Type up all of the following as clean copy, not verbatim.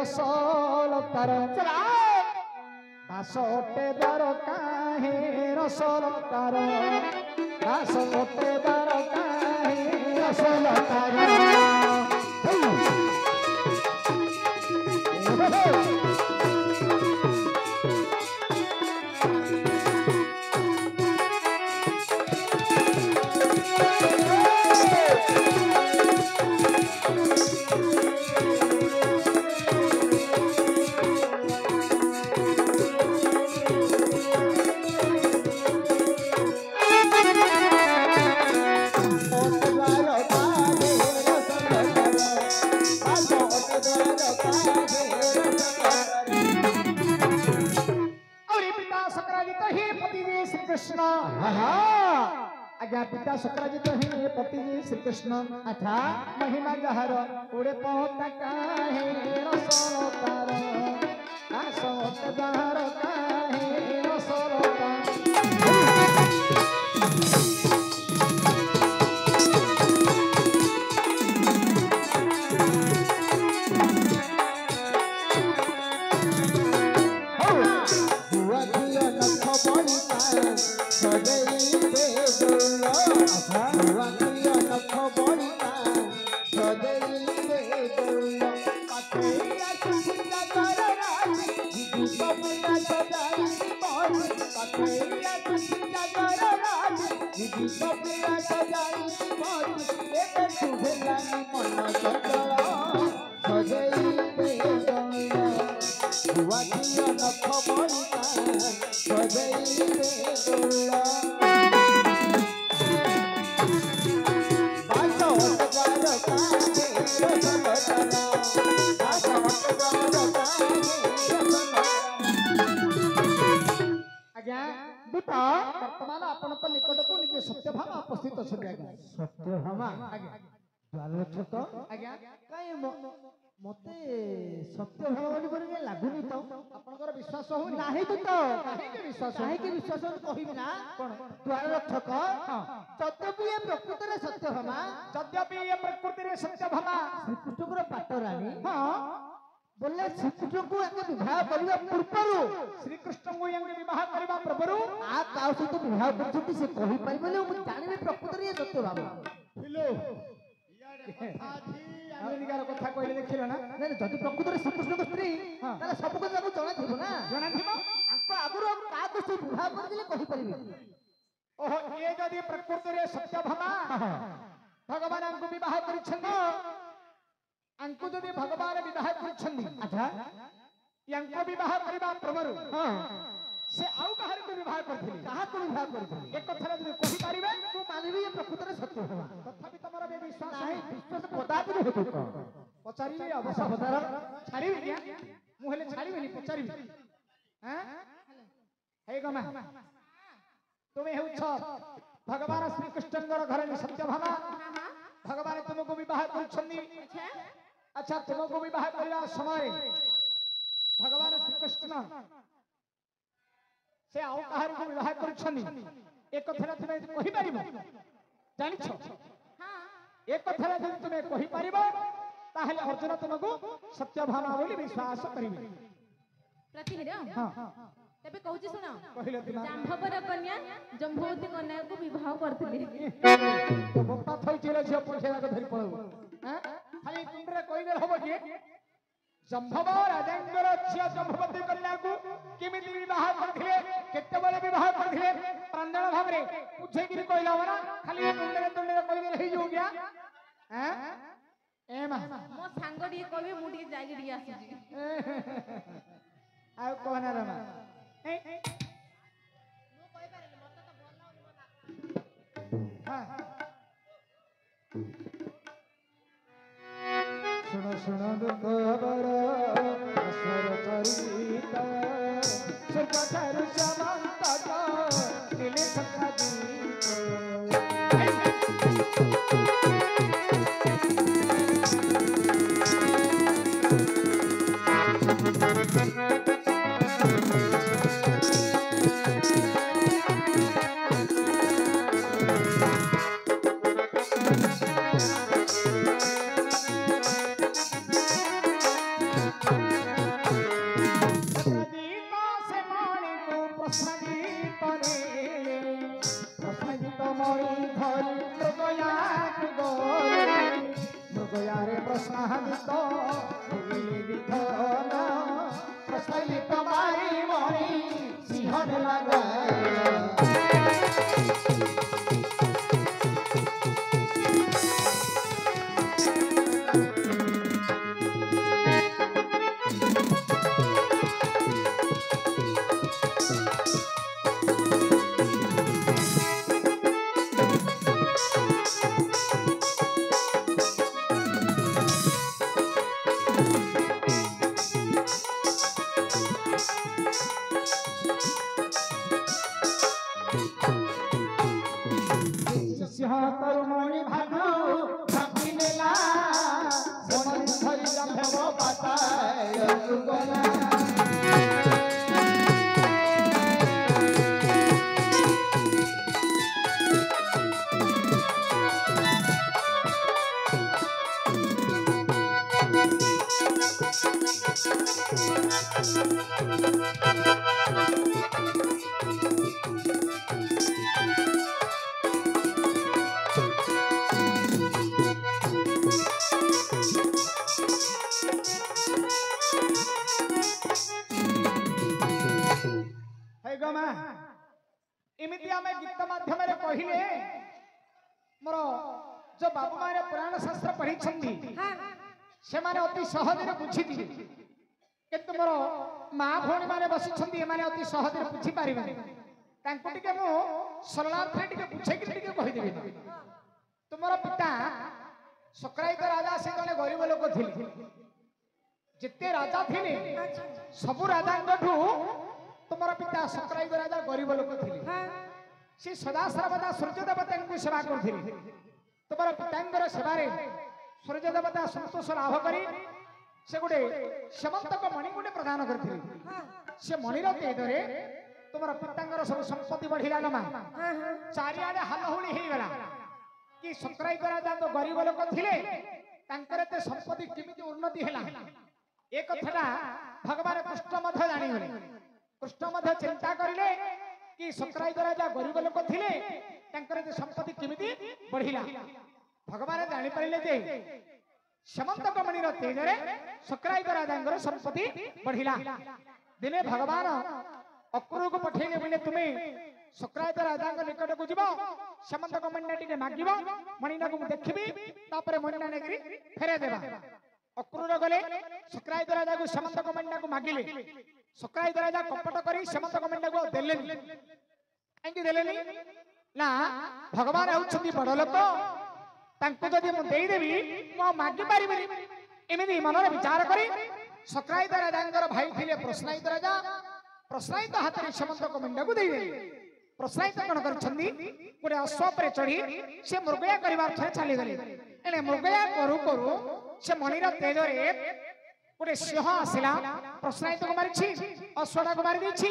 रसलतार दास ओटे दार काहे रसलतार दास ओटे दार काहे रसलतार आज्ञा पिता शुक्राजित ही पति जी श्री कृष्ण अथा महिमा जहर उड़े पहुंचा काहे रसलतार दास जहर काहे रसलतार वर्तमान आपण निकट को निजे सत्यभामा उपस्थित सत्यभामा मते सत्यभामा बोली लागुनी तो आपनकर विश्वास हो नाही तो विश्वास कहिबि ना कोन द्वार रक्षक यद्यपि ये प्रकृति रे सत्यभामा श्रीकृष्ण पाटरानी हां बोले श्रीकृष्ण को विवाह करने पूर्व श्रीकृष्ण को विवाह करने पूर्व आ का सहित विवाह करछथि से कहि परिबले मु जानिबे प्रकृति रे सत्य भाव हेलो अमेरिकार कथा कहले देखिलो ना नहीं जदि प्रकृति रे श्रीकृष्ण को स्त्री ताले सब को जाना थिबो ना जाना थिबो आको आगुरो का को से विवाह करदिले कहि परिबे ओहो ए जदि प्रकृति रे सत्य भाव भगवान को विवाह करिछन अंकु जदि भगवान विवाह करछन्नी अच्छा यांको विवाह करबा प्रभु हां से आउ बाहर को विवाह करथिले कहा को विवाह करथिले एक कथा जदि कहि परिबे तू मानबी ये प्रकृति रे सत्य होवा तथापि तमरा बे विश्वास नाही विश्वास कदापि नहीं होतो पचारिबे अवश्य पचार छाड़िबे क्या मु हेले छाड़िबे नहीं पचारिबे हैं हे गमा तुमे हेउछ भगवान श्री कृष्णଙ୍କର घर में सत्यभामा भगवान तुमको विवाह करछन्नी अच्छा तुमको विवाह करबा समय भगवान श्री कृष्ण से आउ कहार को विवाह करछन्नी एक कथा तुमे कहि परिबो जानिछ हां एक कथा जदि तुमे कहि परिबो ताहले अर्जुन तुमको सत्यभामा बोली विश्वास करिबे प्रतिहिर हां तबे कहूची सुना कहिले जाम्भवर कन्या जम्भवती कन्या को विवाह करथिले तो बप्पा थई चले छ पैसा को धरि पळो हैं खाली तुमरे कहिले होबो कि जम्भव राजेंद्र छिया जम्भवती कन्या को केमिति विवाह करथिले केते बले विवाह करथिले प्रांजल भाव रे पूछे कि कहिला वना खाली तुमरे कहिले हे जो गया हैं ए मा मो सांग डी कहबे मु डी जाई डी आसी आ कोना रे मा ए मु कहि पारे मत तो बोल ना हां सुनो सुनो खबर स्वर चरिता स्वर्ग थारु समंत दिले सखा प्रश्नादित विधन प्रचलित मारी मणि सिंहन लगा एमती आम गीत माध्यम कहले मोर जो बाबू माने पुराण शास्त्र पढ़ी से अति सहज बुझी किंतु मोर माँ भौणी मैंने बसी अति सहज बुझी पारे सरलार्थ बुझे कहीदेवी तुमर पिता सक्रायित राजा से जड़े गरीब लोक थे जिते राजा थे सबू राजा तुमर पिता सक्रायित राजा गरीब लोक थे सी सदा सर्वदा सूर्य देवता को सेवा करते तुमर पिता सेवारे सूर्य देवता संतोष लाभ करी से गोटे सेमंतक मणि गोटे प्रदान करते से मणिर तेजरे तुमर पिता सब संपत्ति बढ़िला नमा चारिआडे हालहुली हो गला कि सक्रायित राजा तो गरीब लोक थे संपत्ति केमिति उन्नति है एक कथा भगवान कृष्ण मध्य जानीगले कृष्ण मध्य चिंता करिले कि सक्रायित राजा गरीब लोक थे संपत्ति केमिति बढ़िला भगवान जानी पारिले जे सेमंतक मणिर तेजरे सक्रायित राजा संपत्ति बढ़िला दिने भगवान अक्रूर को पठेले बोले तुम्हें सक्रायित राजा निकट को जीव सेमंतक मणिना टिके मागिब मणिना को देखिबी तापर मणिना नेकरी फेरे देबा अक्रूर गले सक्रायित राजा को सेमंतक मणिना को मागिले सक्रायित राजा कपट करी सेमंतक मणिना को देलेनी कांकी देलेनी ना भगवान होउछंती बड़ लोक तांको जदि मु देई देबी मु मागी पारिबेनी एमिति मनरे विचार करी सक्रायित राजांगर भाई थिले प्रश्नायित राजा प्रश्नायित हाथ में सेमंतक मणिना को देई देले प्रश्नायित कौन करछंदी गोटे अश्व पर चढ़ी से मृगया करिवार थरे चली गले एने मृगया करू करू से मणिर तेजरे गोटे सिंह आसिला प्रश्नायित को मारिछि अश्वटा को मारि दैछि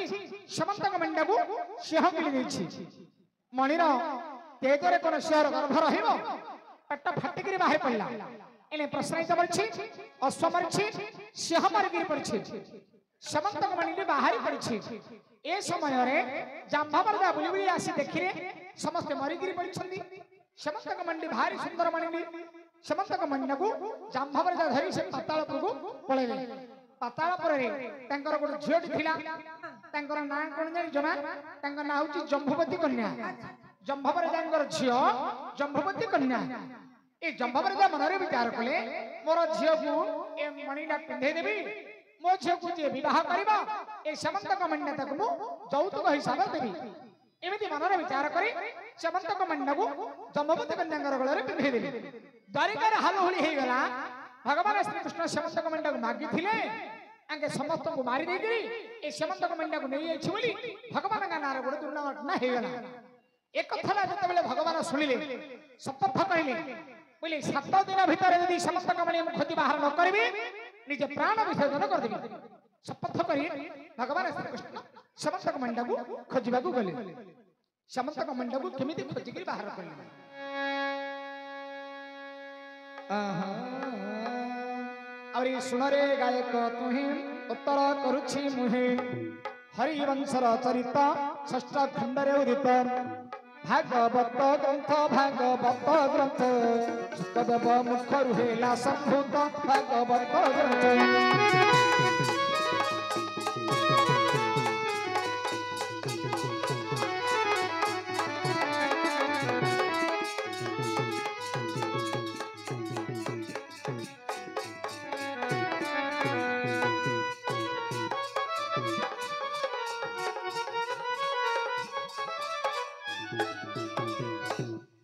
सेमंतक मणिना को सिंह गिली दैछि मणिर तेजरे कोन सिंहर गर्भ रहिबो पेट फाटिकरी बाहर पड़ला एने प्रश्नायित मरिछि अश्व मरिछि सिंह मारिकरी पड़छि सेमंतक मणि बाहर पड़छि ए समय रे जाम्भावरदा बुली बुली आसी देखिरे समस्त मरिगिरी पड़छंदी सेमंतक मणि भारी सुंदर मणि सेमंतक मणि को जाम्भावरदा धरि से पातालपुर को पळेले पातालपुर रे तांकर गोटे झियोटी थिला तांकर नाम कोन जानि जमा तांकर नाम होची जम्भवती कन्या जम्भावरदांकर झियो जम्भवती कन्या ए जम्भावरदा मनरे विचार कले मोर झियो को ए मणिना पिंधे देबी मो झियो को जे विवाह करबा ए सेमंतक मणिना को जौतुक हिसाब देबी एमिति मनरे विचार करी सेमंतक मणिना को जम्भवती कन्यांकर गळे पिंधे देबी द्वारिकार हालहुली हो गला भगवान श्री कृष्ण सेमंतक मणिना को मागी थिले आगे समस्त को मारी दे करी ए सेमंतक मणिना को नै आछि बोली भगवान का नार गोटे दुर्नाघटना हो गला एक कथा जतबेले भगवान सुनिले शपथ कहले बोले 7 दिन भीतर यदि सेमंतक मणि खोजी बाहर न करबी निजे प्राण विसर्जन कर देबी शपथ करी भगवान श्री कृष्ण सेमंतक मणि को खोजिबा को गले सेमंतक मणि को केमिति खोजी करी बाहर करले और सुनरे गायक तुहि उत्तर करुछि मुहे हरिवंशर चरित षष्ठ खंडरे उदित भागवत ग्रंथ सुखदेव मुखरु हेला संभूत भागवत ग्रंथ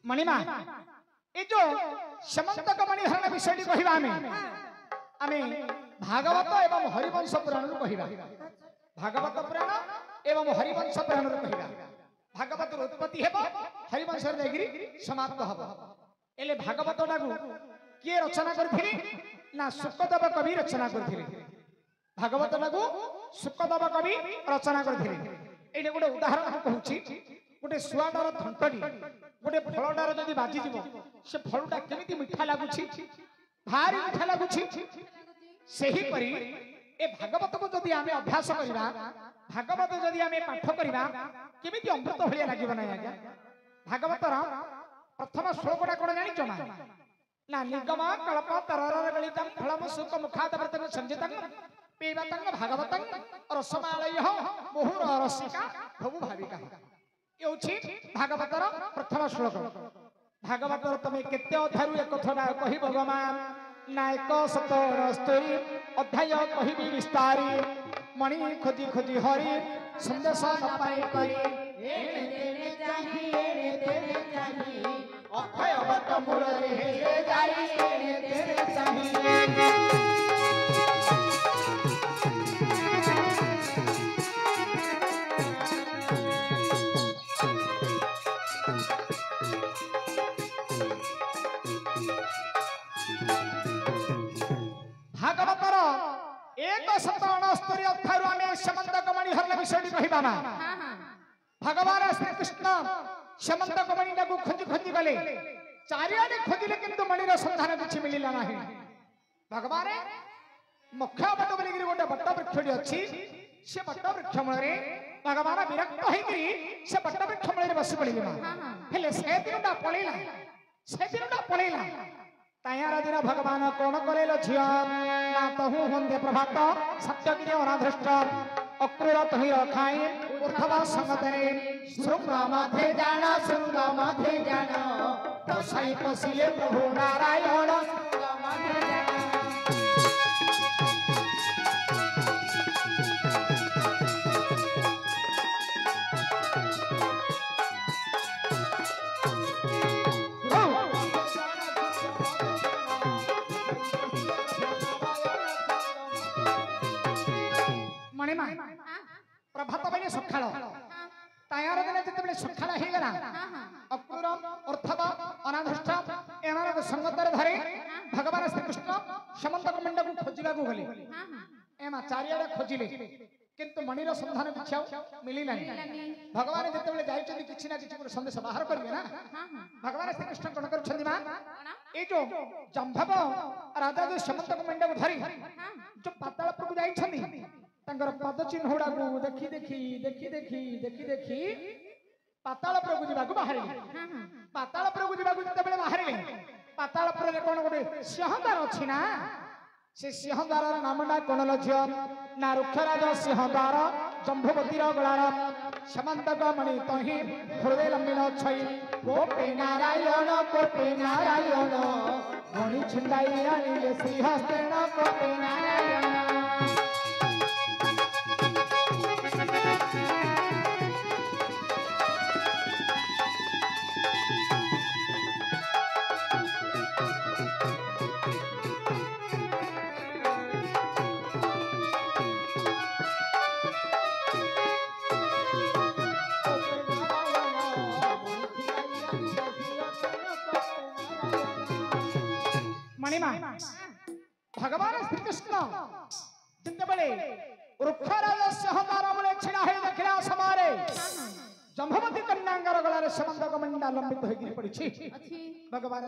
मणिमा ये जो समंतक मणिहरण विषय कहवा आमे भागवत एवं हरिवंश पुराण कहवा भागवत पुराण एवं हरिवंश पुराण कहवा भागवत उत्पत्ति हेब हरिवंश रे समाप्त हब एले भागवत टाकू किए रचना करथिले ना सुखदेव कवि रचना करथिले भागवत टाकू सुखदेव कवि रचना करथिले एटे गोटे उदाहरण कहूची गोटे सुआटार थंटडी गोटे फलटार जदि बाजी जीव से फलटा केमिति मिठा लागुछि भारी मिठा लागुछि सेही परी ए भागवत को जदि आमे अभ्यास करिबा भागवत जदि आमे पाठ करिबा केमिति अमृत भलिया लागिब ना आज्ञा भागवतर प्रथम श्लोकटा कोन जानि जमा ना निगम कल्प तरर गलितम फलम सुख मुखादवर्तन संजितम पेवतंग भागवतंग रसमालय बहुर रसिका बहु भाविका भागवतर प्रथम श्लोक भागवतर तमे केते अध्यायु एक कथा कहि भगवान नायक सतस्तरी अध्याय कहि विस्तारी मणि खोजी खोजी हरि संदेश नपाई करी एने तेने चाही अक्षय बत मुरली हे जाई एने तेने चाही भागवतर 169 अध्याय आमे समंतक मणिहरण विषय कहबा भगवान श्री कृष्ण समंतक मणि को खोजी खोजी गले चारियाडे खोजिले किंतु मणिर संधान किछि मिलिला नाही भगवान मुख्य बट बोली गोटे बट वृक्षटी अछि से बट वृक्ष मूल भगवान विरक्त होइकरी से बट वृक्ष मूल बसी पड़िले हेले से दिनटा पळेला तायारा दिन भगवान कौन करेल झिया ना तहु हंदे प्रभात सत्यगिरि अनाधृष्ट अक्रूर तहि रखाई उर्थवा संगतरे शृंग माथे जान तो साई पसिले प्रभु नारायण प्रभात बने सकाळ तायार दिन जतबे सकाळ हे गला अक्रूर अर्थव अनाधृष्ट एमानक संगतर धरे भगवान श्री कृष्ण समंतक मंड को खोजिबा को गले एमा चारियाडे खोजिले किंतु मणिर संधान किछाउ मिलिला भगवान जतबे जाइछथि किछि ना किछि संदेश बाहर करबे ना भगवान श्री कृष्ण कोन करछथि मा ए जो जंभव राजा जो समंतक मंड को धरि जो पातालपुर को जाइछथि तंगर पद चिन्ह हुडा को देखि पातालपुर को जिबा को बाहरिले पातालपुर को जिबा को जतबे बाहरिले पातालपुर रे कोन गोटे सिंहदार अछि ना से सिंहदार नामडा कोन लझियो ना रुक्षराज सिंहदार जंभवती रो गलार समंतक मणि तहि हृदय लंबिन छई कोटे नारायण मणि छिंदाई आनिले श्रीहस्तेन कोटे नारायण भगवान श्री कृष्ण जिंदबले वृक्षराज सिंहदार मूले छिड़ा हे देखला समारे जंभवती कन्यांगर गलारे समंतक मंडा लंबित होई पड़ी भगवान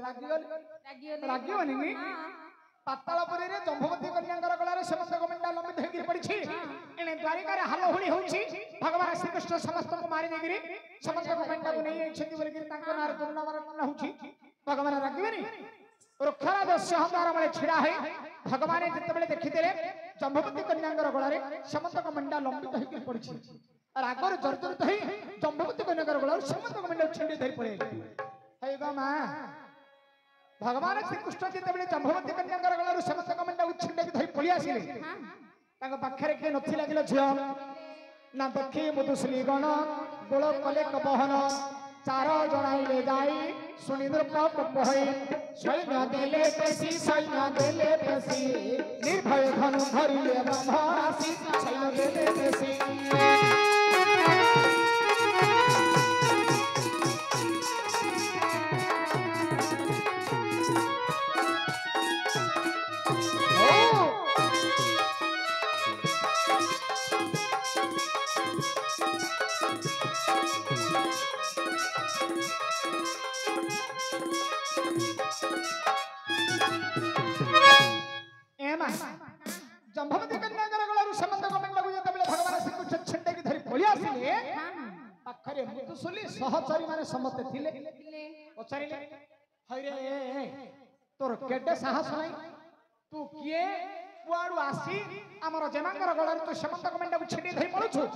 रागियोनी पातालपुरी रे जंभवती कन्यांगर गलारे समंतक मंडा लंबित होई पड़ी एने द्वारिका रे हालहुली होउची भगवान श्री कृष्ण समस्त को मारी देगिरी समस्त को मेंढा को नहीं छेती बोली कि तांको नार दुर्ना मारना होउची भगवान रागिबेनी वृक्षराज सिंहद्वार बळे छिड़ा है भगवान जते बेले देखिदेले जम्बवती कन्यांगर गळा रे समस्त को मेंढा लंबित होई पड़छि और आगर जर्जरित होई जम्बवती कन्यांगर गळा समस्त को मेंढा छिंडी धरि पड़े हे गो मां भगवान श्री कृष्ण जते बेले जम्बवती कन्यांगर गळा समस्त को मेंढा छिंडी धरि पळि आसिले तांको पाखरे के नथि लागिलो झियो ना देखि मधुश्री गण गोल कले कबहन चार जणाइले जाई सुनि द्रुप पपहई सैन्य देले पेशी सैन्य देले पेशी निर्भय धनु धरिले ब्रह्मराशि सैन्य देले पेशी जम्बवती कन्यागर गळारू समस्त गमेंडा को जते बेले भगवान श्री कृष्ण छंडे की धरि पळि आसिले पाखरे मुतुसुली सहचरी माने समते थिले पचारिले हइरे तोर केडे साहस नाही तू किए कुआडू आसी हमर जमांगर गळारू तू समस्त गमेंडा को छेडी धरि पळुछु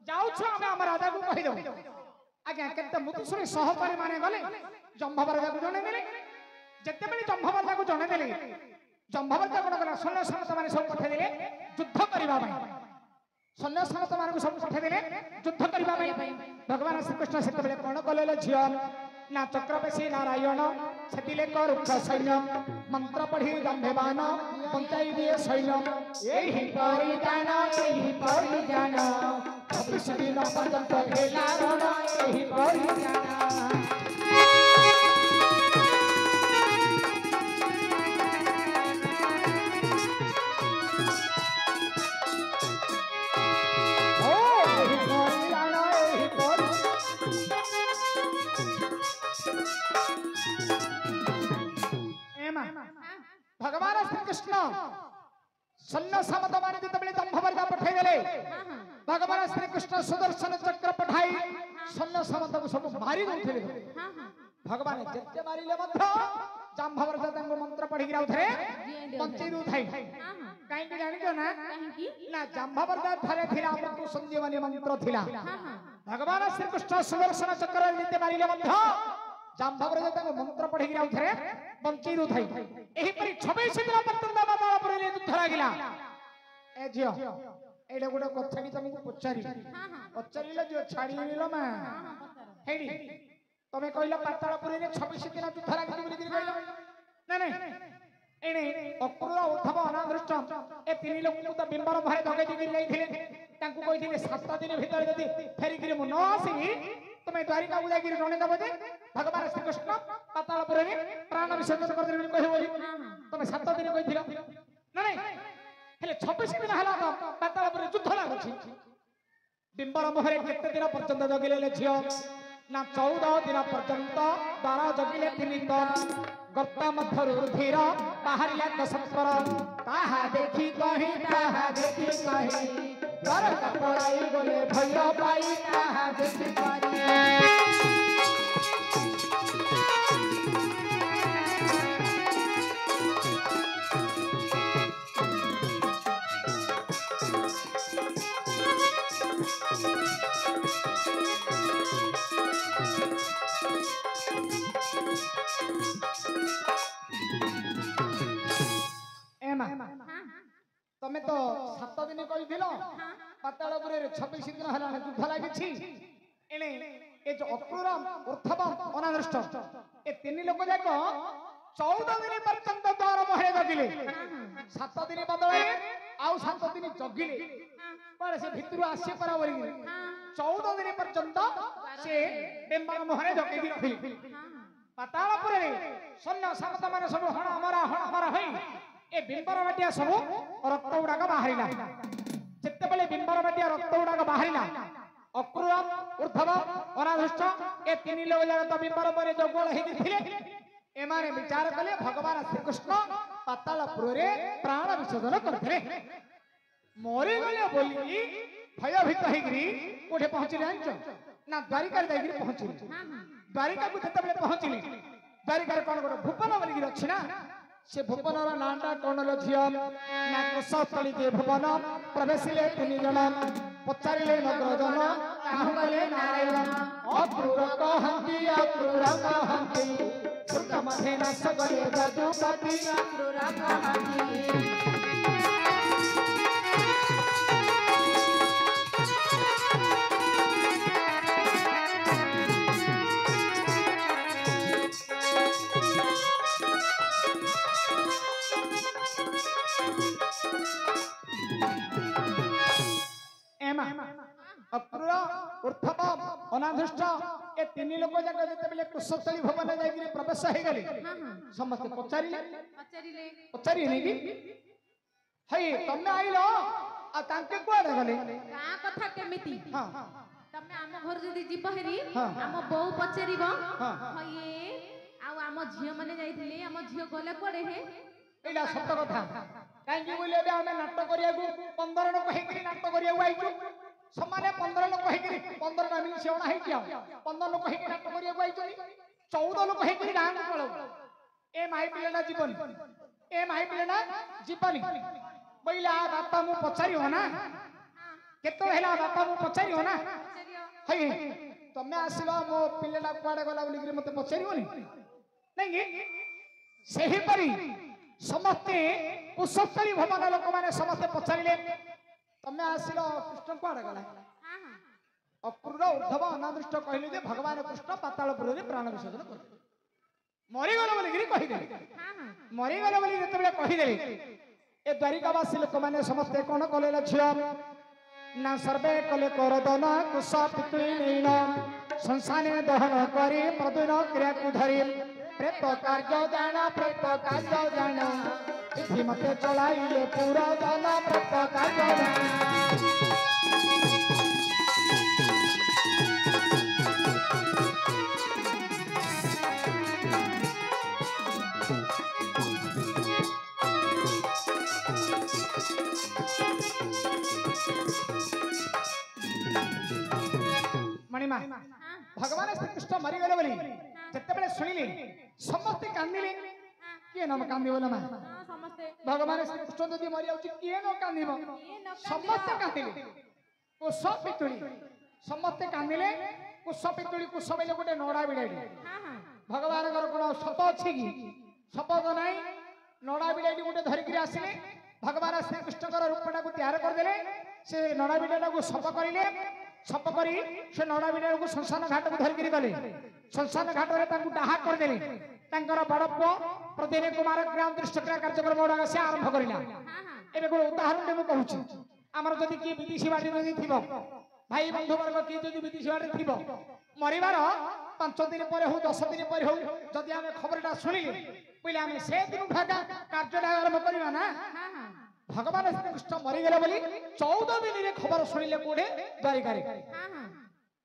जाउछु हम हमर राजा को कहि दउ आज्ञा केते मुतुसुली सहचरी माने गले जम्भवर राजा को जणे देले जते बेले जम्भवर राजा को जणे देले जम्भवर कोन कला सैन्य सामंत माने सब पठे देले युद्ध करिबा पई सैन्य सामंत माने को सब पठे देले युद्ध करिबा पई भगवान श्री कृष्ण सेते बेले कोन कलेले झियो ना चक्रपेशी नारायण सेतिले करुक्ष सैन्य मंत्र पढ़ी गंभेवान पंचाई दिए सैन्य एही परिजान 26 दिन पर्यंत भेला रण एही परिजान भगवान श्री कृष्ण सन्न सामंत माने जते बेले जम्भवर जा पठे देले भगवान श्री कृष्ण सुदर्शन चक्र पठाई सन्न सामंत को सब मारी दउथिले भगवान जते मारिले मध्य जम्भवर जा तांको मंत्र पढ़ी गिराउ थरे पंचई दउ थाई काई के जानि जो ना जम्भवर जा थरे थिला मृत्यु संजीवनी मंत्र थिला भगवान श्री कृष्ण सुदर्शन चक्र जते मारिले मध्य जम्भवर जा तांको मंत्र पढ़ी गिराउ थरे पंचई दउ थाई एही परि 26 दिन पर्यंत बाबा परे युद्ध लागिला ए जियो एडे गुडे कथा की तुमको पचारी पचारिले जो छाड़ी निलो मा हेडी तमे कहला पातालपुरी रे 26 दिन युद्ध लागिला बोली कहला ना नहीं एने अक्रूर उद्धव अनादृष्ट ए तीन लोक को त बिंबर भरे धगे दिगि जाइथिले तांको कहिथिले 7 दिन भीतर जदी फेरी गिरे मु न आसीबी तमे द्वारिका उदय गिरि रणे दबे भगवान श्री कृष्ण पातालपुरी रे प्राण विसर्जन कर देबे कहि बोली तमे 7 दिन कहिथिला ना नहीं हेले 26 दिन हला त पातालपुरी युद्ध लागछि बिंबर मोहरे केते दिन पर्यंत जगिले झियो ना 14 दिन पर्यंत 12 जगिले 3 दिन गप्पा मधुर रुधिर बाहरिया दशपर ताहा देखि कहि घर कपड़ाई गले भैया पाई ताहा देखि कहि तमे तो 7 दिन कहिथिलो पातालपुरी रे 26 दिन हला युद्ध लागिछि एने ए जो अक्रूर उद्धव अनादृष्ट ए तीन लोक जाको 14 दिन पर्यंत द्वार मोहरे जगिले 7 दिन बदले आउ 7 दिन जगिले पर से भितरु आसी पर बोली 14 दिन पर्यंत से बेम्बर मोहरे जगिबी रहिल पातालपुरी रे सैन्य सामंत माने सब हण हमारा हई ए बिंबर बाटिया सब रक्त उडाक बाहरिला जते बेले बिंबर बाटिया रक्त उडाक बाहरिला अक्रूर उद्धव अनादृष्ट ए तीन लोग जगत बिंबर परे जगोल हेगी थिले ए माने विचार कले भगवान श्री कृष्ण पातालपुर रे प्राण विसर्जन करथिले मरी गले बोली भयभीत होइकरी कोठे पहुंचिले जानछ ना द्वारिका जाइकरी पहुंचिले द्वारिका को जतबेले पहुंचिले द्वारिका रे कोन गोटे भुवन बोलिकरी अछि ना से भुवनर नांटा कोन लो झियो ना कुशस्थली के भुवन प्रवेशिले तिनि जन पचारिले नगरजन काहु गले नारायण अक्रूर कहंती सुत मधे न सगले जजुपति अक्रूर कहंती अक्रूर उर्थप अनाधृष्ट ए तीन लोक जाक जतेबेले कुशस्थली भवन जाइकरी प्रवेश हे गले समस्त पचारिले कि हई तमे आइलो आ तांके कोडे गले का कथा केमिति हां तमे आम घर जदी जीव हेरी आम बौ पचारिबो हई आ आम झियो माने जाइथिले आम झियो गले कोडे हे एला सत्य कथा काई कि बोले बे हमें नाटक करिया को 15 लोक हेकरी नाटक करिया आइछु समाने 15 लोक हेकरी 15 ना मिल सेवणा हे किया 15 लोक हेकरी नाटक करिया आइछु 14 लोक हेकरी गां को पळो ए माई पिलेना जीवन ए माई पिलेना जीवनी बैला बापा मु पछारी हो ना केतो हेला बापा मु पछारी हो ना हई तमे आसिलो मो पिलेना कुआडे गला बोली मते पछारी होनी नहीं कि सेही परी समस्ते कुशस्थली भवन लोक माने समस्ते पछारिले तमे आसिलो कृष्ण कुआडे गला अक्रूर उद्धव अनादृष्ट कहले जे भगवान कृष्ण पातालपुर रे प्राण विसर्जन कर मरि गलो बोली गिरी कहि देले मरि गलो बोली जतबेले कहि देले ए द्वारिकावासी लोक माने समस्ते कोन कले छियो ना सर्वे कले करदन कुश पितुली नैना संसाने दहन करी प्रदुन क्रिया को धरी प्रेत कार्य जाना इति मते चलाइले पूरा दान प्रेत कार्य मणिमा भगवान श्री कृष्ण मरी गले बोली जतेबेले सुनिले समस्त कांदिले के नाम कांदिबो ना समस्त भगवान श्री कृष्ण जदी मरि आउची के न कांदिबो समस्त कांदिले कुश पितुली समस्त कांदिले कुश पितुली कुश बेले गोटे नोडा बिडाई भगवान घर कोन सप अछि कि सप तो नाही नोडा बिडाई गोटे धरि कि आसिले भगवान श्री कृष्ण कर रूपटा को तैयार कर देले से नोडा बिडाटा को सप करिले सप करी से नोडा बिडाटा को संसान घाट को धरि कि गले संसान घाट रे ताकू डाहा कर देले तांकर बड़ पुओ प्रतिदिन कुमार ग्राम दृष्टक्रिया कार्यक्रम मोडा से आरंभ करिला एबे को उदाहरण दे कहूची हमर जदी की विदेशी बाटी जदी थिबो भाई बंधु वर्ग की जदी विदेशी बाटी थिबो मरिवार 5 दिन पर हो 10 दिन पर हो जदी हमें खबरटा सुनिले पहिले हमें से दिन भागा कार्यटा आरंभ करिवा ना भगवान श्री कृष्ण मरि गेले बोली 14 दिन रे खबर सुनिले कोडे द्वारिका रे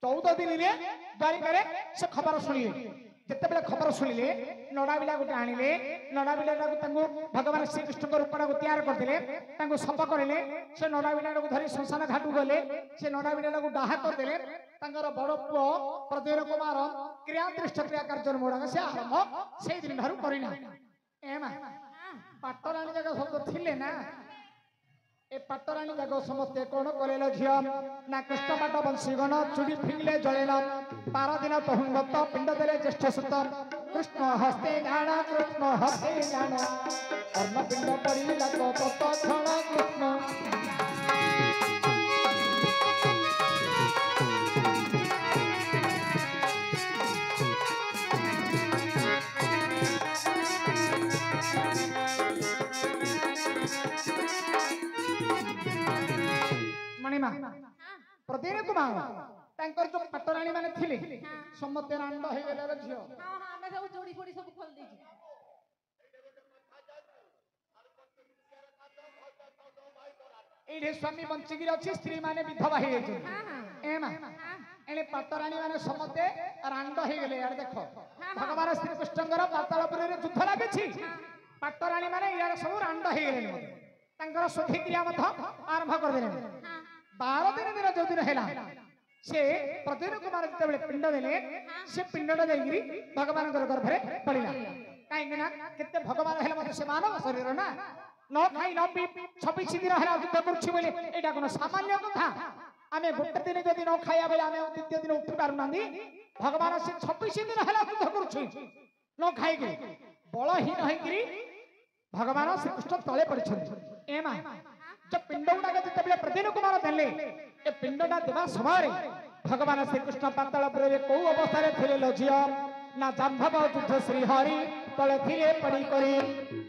14 दिन रे द्वारिका रे से खबर सुनिले जतेबेले खबर सुनिले नोडा बिला गोटे आनिले नोडा बिला को तांगो भगवान श्री कृष्ण को रूपटा को तैयार करथिले तांगो सप करिले से नोडा बिला को धरि संसान घाटू गले से नोडा बिला को डाहा कर देले तांगर बड़ पुओ प्रदेर कुमार क्रिया दृष्टक्रिया कार्य मोडा से आरंभ से दिन धरु करिना एमा पाटरानी जगह सब थिले ना ए पाटरानी जगह समस्त कोन करेलो झिया ना कृष्ण पाट बंशीगण चुड़ी फिंगले जळेला पारा दिन तहुंगत पिंड देले ज्येष्ठ सुत कृष्ण हस्ते गाणा कर्म पिंड पड़ी लको पत क्षण कृष्ण मणिमा प्रदेर कुमार तांकर जो पाटराणी माने थिले समस्त रांड हे गेले झियो हां हमें सब जोड़ी फोड़ी सब खोल देजी एठे स्वामी बंचिगिर अछि स्त्री माने विधवा हे छै एमा एने पाटराणी माने समस्त रांड हे गेले यार देखो भगवान श्री कृष्णकर पातालपुर रे युद्ध लागे छी पाटराणी माने यार सब रांड हे गेले तांकर सुखी क्रिया मत आरंभ कर देले 12 दिन जो दिन हैला से प्रद्युम्न कुमार जतबेले पिंड देले से पिंडटा जाईगिरी भगवान गर्भ रे पड़िला काहे ना केते भगवान हैला मत से मानव शरीर ना न खाई न पी 26 दिन हैला युद्ध करछि बोले एटा कोन सामान्य कथा आमे गोटे दिन जदि न खाया बेले आमे द्वितीय दिन उठी पारु नांदी भगवान से 26 दिन हैला युद्ध करछि न खाई के बलहीन होइगिरी भगवान श्री कृष्ण तले पड़छन एमा जब पिंड गुडा जतबेले प्रद्युम्न कुमार देले ए पिंडटा देवा समय भगवान श्री कृष्ण पातालपुर रे को अवस्था रे थिले लजिया ना जाम्भव युद्ध श्री हरि तले थिले पड़ी करी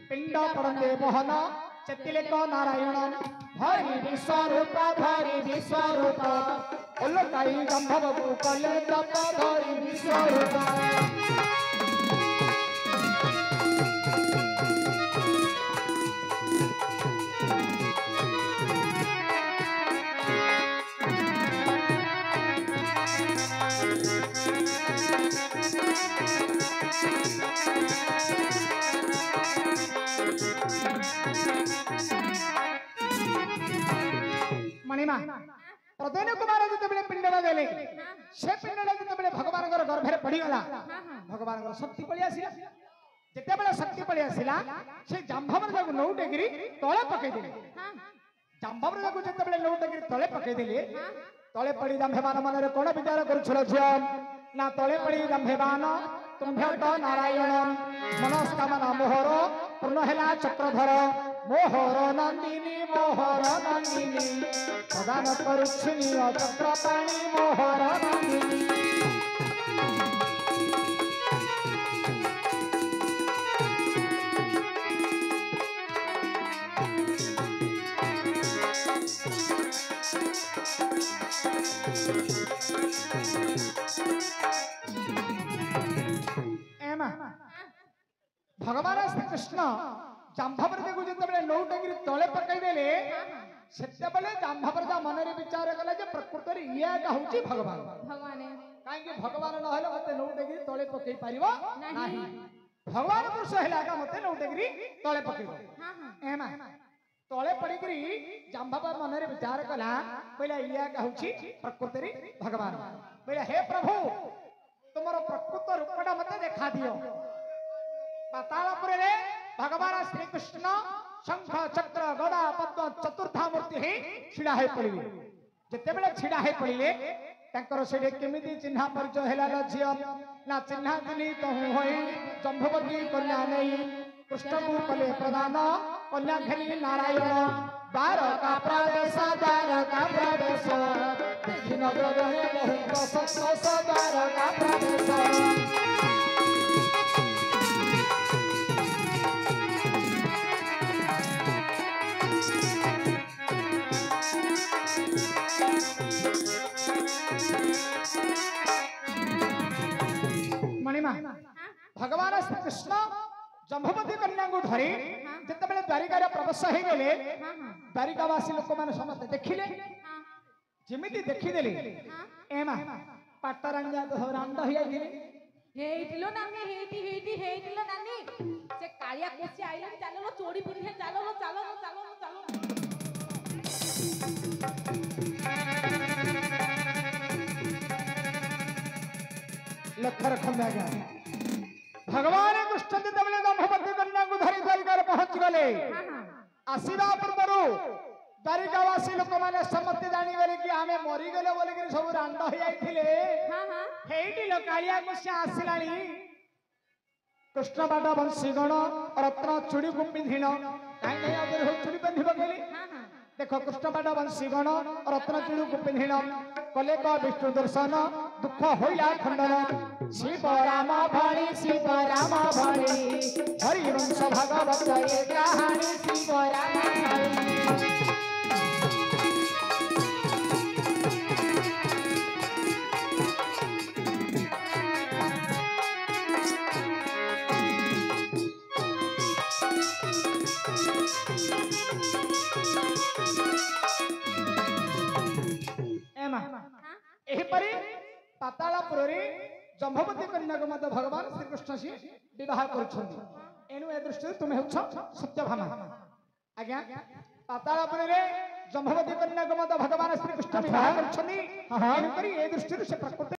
पिंड पड़ंदे मोहन चेतिले को नारायण हरि विश्वरूप ओलकाई जाम्भव को कले तप हरि विश्वरूप मणिमा प्रद्युम्न कुमार जतबेले पिंडरा देले से पिंडरा जतबेले भगवान गर्भ रे पड़ी गला भगवान शक्ति पड़ी आसिला जतबेले शक्ति पड़ी आसिला से जाम्भवर जाको नौटेगिरी तळे पकई देले जाम्भवर जाको जतबेले नौटेगिरी तळे पकई देले तळे पड़ी जाम्भवान मन रे कोन विचार करूछल झिया ना तळे पड़ी जाम्भवान तुम्भ्य तो नारायण मनस्कामना मोहर पूर्ण हैला चक्रधर मोहर नंदिनी प्रदान करुच्छिनी चक्रपाणी मोहर नंदिनी भगवान श्री कृष्ण जाम्भवर देखु जतबेले नौटेगिरी तळे पकई देले सेतेबेले जाम्भवर जा मन रे विचार कला जे प्रकृति रे इया होची भगवान काहे कि भगवान न हले मते नौटेगिरी तळे पकई परिबो नाही भगवान पुरुष हैला का मते नौटेगिरी तळे पकईबो एमा तळे पड़ीगिरी जाम्भवर मन रे विचार कला पहला इया होची प्रकृति रे भगवान पहला हे प्रभु तुमरो प्रकृत रूपटा मते देखा दियो पातालपुर रे भगवान श्री कृष्ण शंख चक्र गदा पद्म चतुर्धा मूर्ति ही छिड़ा है पड़िले जतेबेले छिड़ा है पड़िले तांकर सेडे केमिति चिन्हा परिचय हैला लजिया ना चिन्हा दिनी तहु होई जम्भवती कन्या नै कृष्ण को कले प्रदान कन्या घेली नारायण द्वारका प्रवेश दक्षिण द्वारे बहुत सत्सस द्वारका प्रवेश मणिमा भगवान श्री कृष्ण जम्भवती कन्या को धरी जतबेले द्वारिका रे प्रवेश हे गेले द्वारिकावासी लोक माने समस्त देखिले जेमिति देखि देले एमा पाटरांजा तो रांड होई आइले हेइटिलो नानी हेइटिलो नानी से कालिया कोसी आइले चलो चोरी पिन्हे चलो लखर खम्या गया भगवान कृष्ण जतबेले जाम्भवती कन्या को धरी द्वारिका रे पहुंच गले आसीबा पूर्वरु द्वारिकावासी लोक माने समस्त जानि गले कि आमे मरि गले बोले कि सब रांड होई आइथिले हेइटी लकालिया कोसी आसिलानी कृष्ण बाटा वंशीगण रत्न चूड़ी गुपिन्धिन काई नै अगर हो चूड़ी बंधिब गेली देखो कृष्ण बाटा वंशीगण रत्न चूड़ी गुपिन्धिन कले का विष्णु दर्शन दुख होइला खंडन शिव राम भणी हरिवंश भागवत ये कहानी शिव राम भणी एहिपरि पातालपुर रे जम्भवती कन्या को मध्य भगवान श्री कृष्ण से विवाह करुछन्ति एनु ए दृष्टि तुमे होछ सत्यभामा आज्ञा ପାତାଳପୁରୀରେ ଜମ୍ଭବତୀ କନ୍ୟାକୁ ମଧ୍ୟ ଭଗବାନ ଶ୍ରୀକୃଷ୍ଣ ବିବାହ କରିଛନ୍ତି। ତେଣୁକରି ଏ ଦୃଷ୍ଟିରୁ ସେ ପ୍ରକୃତି